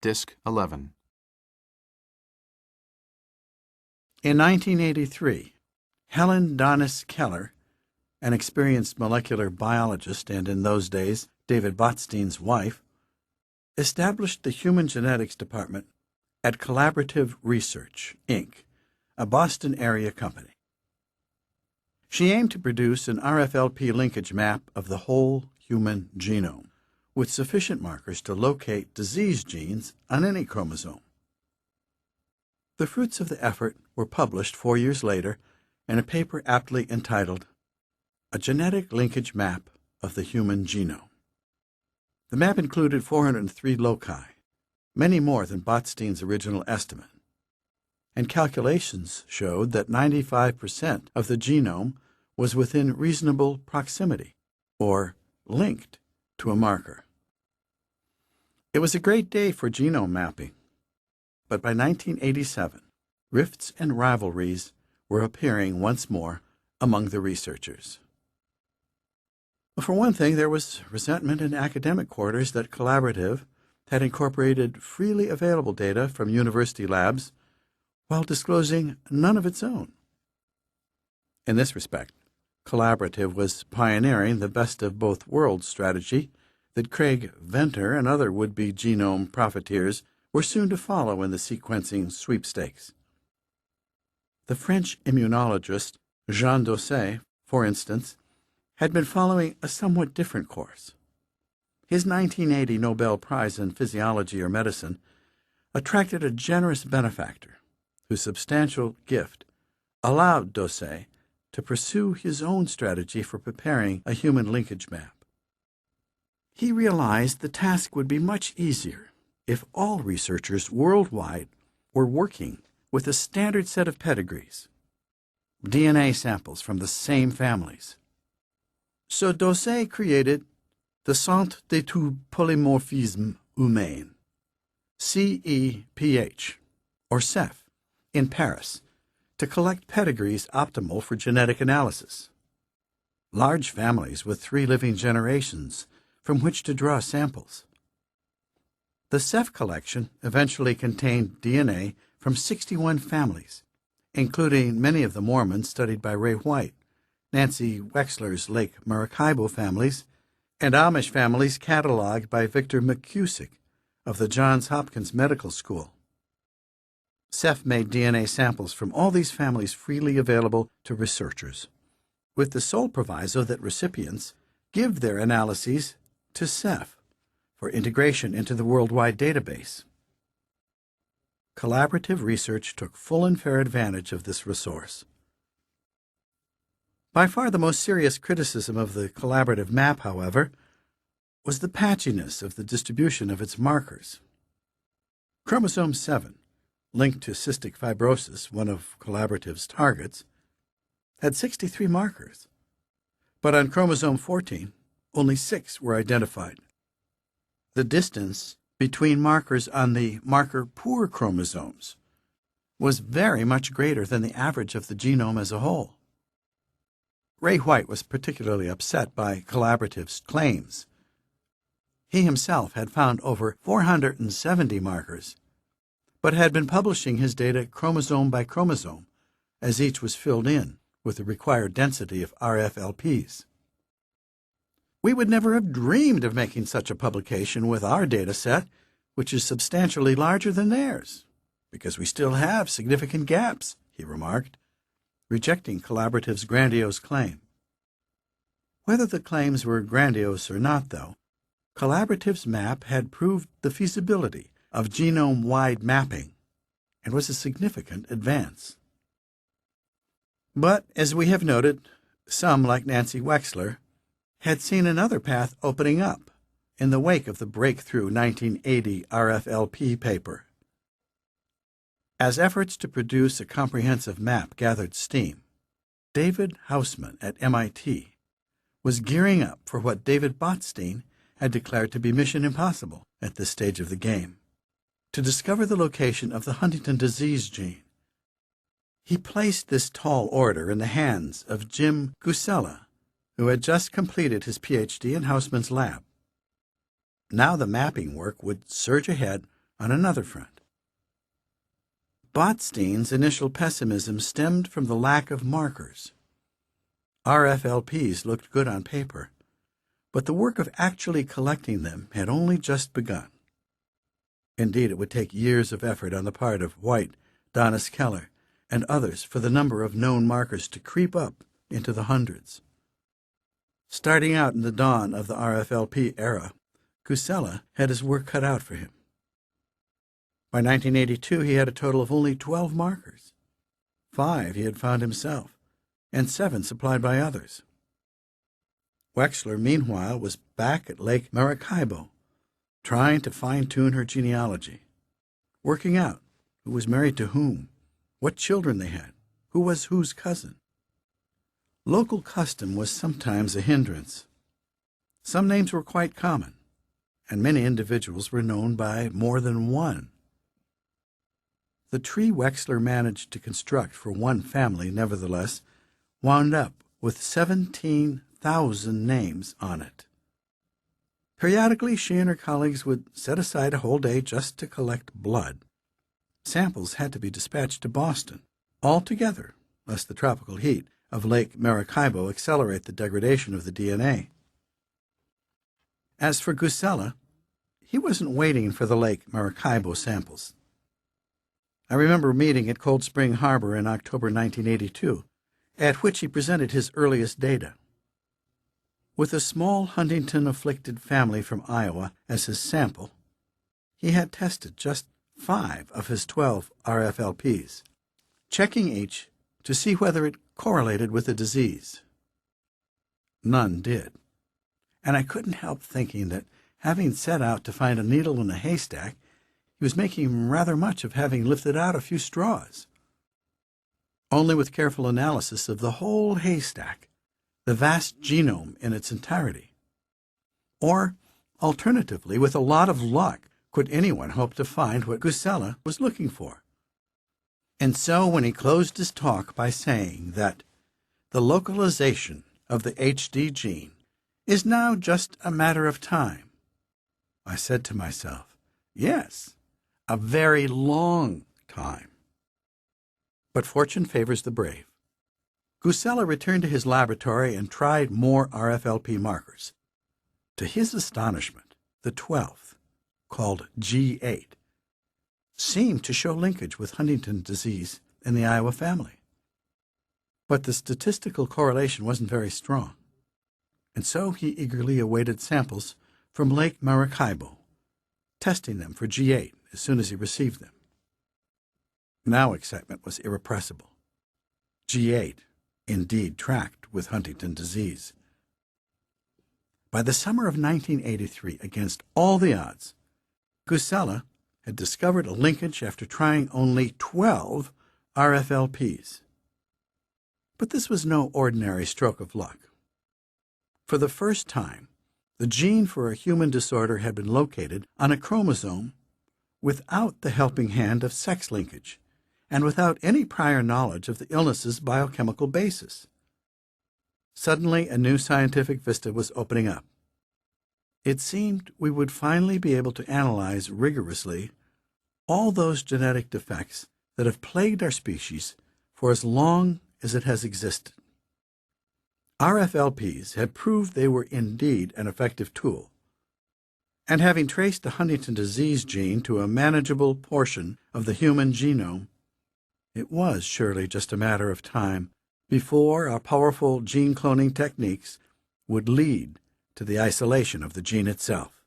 Disc 11. In 1983, Helen Donis Keller, an experienced molecular biologist and in those days David Botstein's wife, established the Human Genetics Department at Collaborative Research, Inc., a Boston area company. She aimed to produce an RFLP linkage map of the whole human genome, with sufficient markers to locate disease genes on any chromosome. The fruits of the effort were published 4 years later in a paper aptly entitled A Genetic Linkage Map of the Human Genome. The map included 403 loci, many more than Botstein's original estimate, and calculations showed that 95% of the genome was within reasonable proximity, or linked to a marker. It was a great day for genome mapping, but by 1987, rifts and rivalries were appearing once more among the researchers. For one thing, there was resentment in academic quarters that Collaborative had incorporated freely available data from university labs while disclosing none of its own. In this respect, Collaborative was pioneering the best of both worlds strategy that Craig Venter and other would-be genome profiteers were soon to follow in the sequencing sweepstakes. The French immunologist Jean Dosset, for instance, had been following a somewhat different course. His 1980 Nobel Prize in Physiology or Medicine attracted a generous benefactor whose substantial gift allowed Dosset to pursue his own strategy for preparing a human linkage map. He realized the task would be much easier if all researchers worldwide were working with a standard set of pedigrees, DNA samples from the same families. So Dosset created the Centre d'études polymorphisme humain, CEPH, or CEPH, in Paris, to collect pedigrees optimal for genetic analysis. Large families with 3 living generations from which to draw samples. The CEPH collection eventually contained DNA from 61 families, including many of the Mormons studied by Ray White, Nancy Wexler's Lake Maracaibo families, and Amish families cataloged by Victor McCusick of the Johns Hopkins Medical School. CEPH made DNA samples from all these families freely available to researchers, with the sole proviso that recipients give their analyses to CEPH for integration into the worldwide database. Collaborative research took full and fair advantage of this resource. By far the most serious criticism of the collaborative map, however, was the patchiness of the distribution of its markers. Chromosome 7, linked to cystic fibrosis, one of Collaborative's targets, had 63 markers, but on chromosome 14, only 6 were identified. The distance between markers on the marker-poor chromosomes was very much greater than the average of the genome as a whole. Ray White was particularly upset by Collaborative's claims. He himself had found over 470 markers, but had been publishing his data chromosome by chromosome as each was filled in with the required density of RFLPs. We would never have dreamed of making such a publication with our data set, which is substantially larger than theirs, because we still have significant gaps, he remarked, rejecting Collaborative's grandiose claim. Whether the claims were grandiose or not, though, Collaborative's map had proved the feasibility of genome-wide mapping and was a significant advance. But, as we have noted, some, like Nancy Wexler, had seen another path opening up in the wake of the breakthrough 1980 RFLP paper. As efforts to produce a comprehensive map gathered steam, David Hausman at MIT was gearing up for what David Botstein had declared to be mission impossible at this stage of the game, to discover the location of the Huntington disease gene. He placed this tall order in the hands of Jim Gusella, who had just completed his Ph.D. in Hausman's lab. Now the mapping work would surge ahead on another front. Botstein's initial pessimism stemmed from the lack of markers. RFLPs looked good on paper, but the work of actually collecting them had only just begun. Indeed, it would take years of effort on the part of White, Donnis Keller, and others for the number of known markers to creep up into the hundreds. Starting out in the dawn of the RFLP era, Gusella had his work cut out for him. By 1982, he had a total of only 12 markers. 5 he had found himself, and 7 supplied by others. Wexler, meanwhile, was back at Lake Maracaibo, trying to fine-tune her genealogy, working out who was married to whom, what children they had, who was whose cousin. Local custom was sometimes a hindrance. Some names were quite common, and many individuals were known by more than one. The tree Wexler managed to construct for one family, nevertheless, wound up with 17,000 names on it. Periodically, she and her colleagues would set aside a whole day just to collect blood. Samples had to be dispatched to Boston, all together, lest the tropical heat of Lake Maracaibo accelerate the degradation of the DNA. As for Gusella, he wasn't waiting for the Lake Maracaibo samples. I remember meeting at Cold Spring Harbor in October 1982, at which he presented his earliest data. With a small Huntington-afflicted family from Iowa as his sample, he had tested just 5 of his 12 RFLPs, checking each to see whether it correlated with the disease. None did, and I couldn't help thinking that, having set out to find a needle in a haystack, he was making rather much of having lifted out a few straws. Only with careful analysis of the whole haystack, the vast genome in its entirety. Or, alternatively, with a lot of luck, could anyone hope to find what Gusella was looking for. And so when he closed his talk by saying that the localization of the HD gene is now just a matter of time, I said to myself, yes, a very long time. But fortune favors the brave. Gusella returned to his laboratory and tried more RFLP markers. To his astonishment, the 12th, called G8, seemed to show linkage with Huntington's disease in the Iowa family. But the statistical correlation wasn't very strong, and so he eagerly awaited samples from Lake Maracaibo, testing them for G8 as soon as he received them. Now excitement was irrepressible. G8 indeed tracked with Huntington disease. By the summer of 1983, against all the odds, Gusella had discovered a linkage after trying only 12 RFLPs. But this was no ordinary stroke of luck. For the first time, the gene for a human disorder had been located on a chromosome without the helping hand of sex linkage and without any prior knowledge of the illness's biochemical basis. Suddenly, a new scientific vista was opening up. It seemed we would finally be able to analyze rigorously all those genetic defects that have plagued our species for as long as it has existed. RFLPs had proved they were indeed an effective tool, and having traced the Huntington disease gene to a manageable portion of the human genome, it was surely just a matter of time before our powerful gene cloning techniques would lead to the isolation of the gene itself.